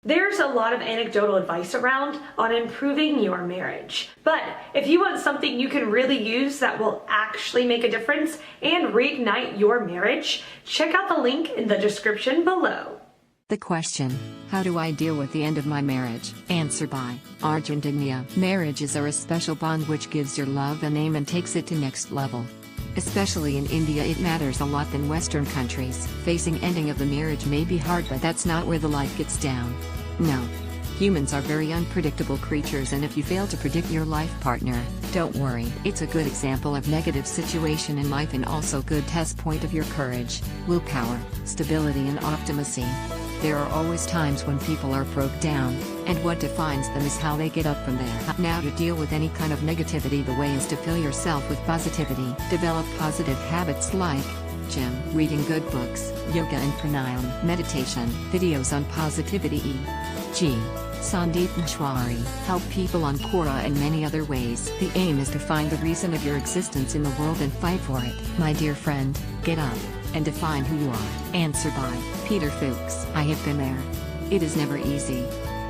There's a lot of anecdotal advice around on improving your marriage. But if you want something you can really use that will actually make a difference and reignite your marriage, check out the link in the description below. The question, how do I deal with the end of my marriage? Answer by Arjun Dignia. Marriages are a special bond which gives your love a name and takes it to next level. Especially in India it matters a lot than Western countries. Facing ending of the marriage may be hard, but that's not where the life gets down. No. Humans are very unpredictable creatures, and if you fail to predict your life partner, don't worry. It's a good example of negative situation in life and also good test point of your courage, willpower, stability and optimacy. There are always times when people are broke down, and what defines them is how they get up from there. Now, to deal with any kind of negativity, the way is to fill yourself with positivity. Develop positive habits like gym, reading good books, yoga and pranayama, meditation, videos on positivity. G. Sandeep Mashwari. Help people on Quora and many other ways. The aim is to find the reason of your existence in the world and fight for it. My dear friend, get up and define who you are. Answer by Peter Fuchs. I have been there. It is never easy.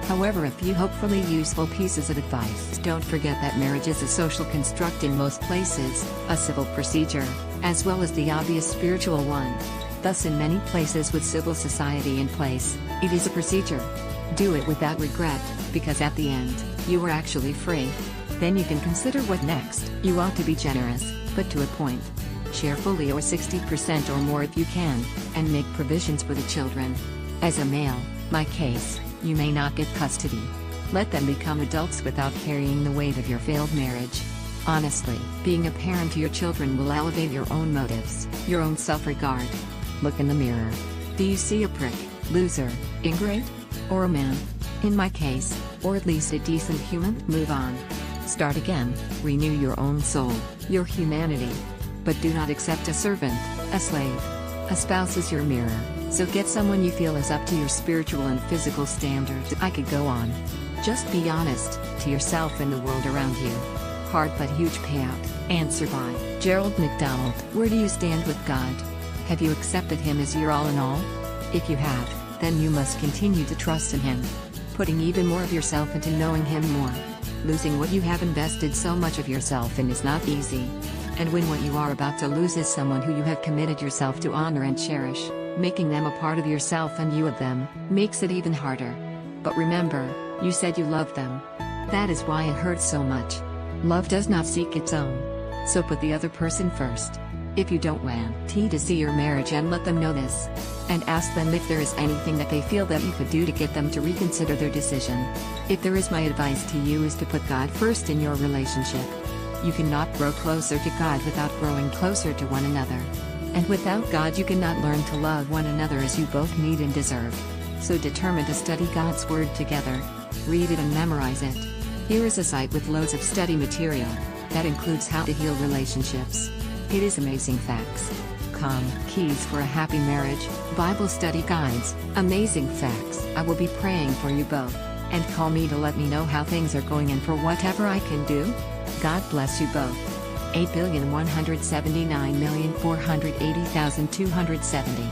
However, a few hopefully useful pieces of advice. Don't forget that marriage is a social construct in most places, a civil procedure, as well as the obvious spiritual one. Thus, in many places with civil society in place, it is a procedure. Do it without regret, because at the end, you are actually free. Then you can consider what next. You ought to be generous, but to a point. Share fully or 60% or more if you can, and make provisions for the children. As a male, my case, you may not get custody. Let them become adults without carrying the weight of your failed marriage. Honestly, being a parent to your children will elevate your own motives, your own self-regard. Look in the mirror. Do you see a prick, loser, ingrate? Or a man? In my case, or at least a decent human? Move on. Start again, renew your own soul, your humanity. But do not accept a servant, a slave. A spouse is your mirror, so get someone you feel is up to your spiritual and physical standards. I could go on. Just be honest, to yourself and the world around you. Hard but huge payout. Answer by Gerald McDonald. Where do you stand with God? Have you accepted Him as your all in all? If you have, then you must continue to trust in Him. Putting even more of yourself into knowing Him more. Losing what you have invested so much of yourself in is not easy. And when what you are about to lose is someone who you have committed yourself to honor and cherish, making them a part of yourself and you of them, makes it even harder. But remember, you said you loved them. That is why it hurts so much. Love does not seek its own. So put the other person first. If you don't want to see your marriage, and let them know this. And ask them if there is anything that they feel that you could do to get them to reconsider their decision. If there is, my advice to you is to put God first in your relationship. You cannot grow closer to God without growing closer to one another. And without God you cannot learn to love one another as you both need and deserve. So determine to study God's Word together. Read it and memorize it. Here is a site with loads of study material, that includes how to heal relationships. It is amazing facts. Keys for a happy marriage, Bible study guides, amazing facts. I will be praying for you both. And call me to let me know how things are going and for whatever I can do. God bless you both. 8,179,480,270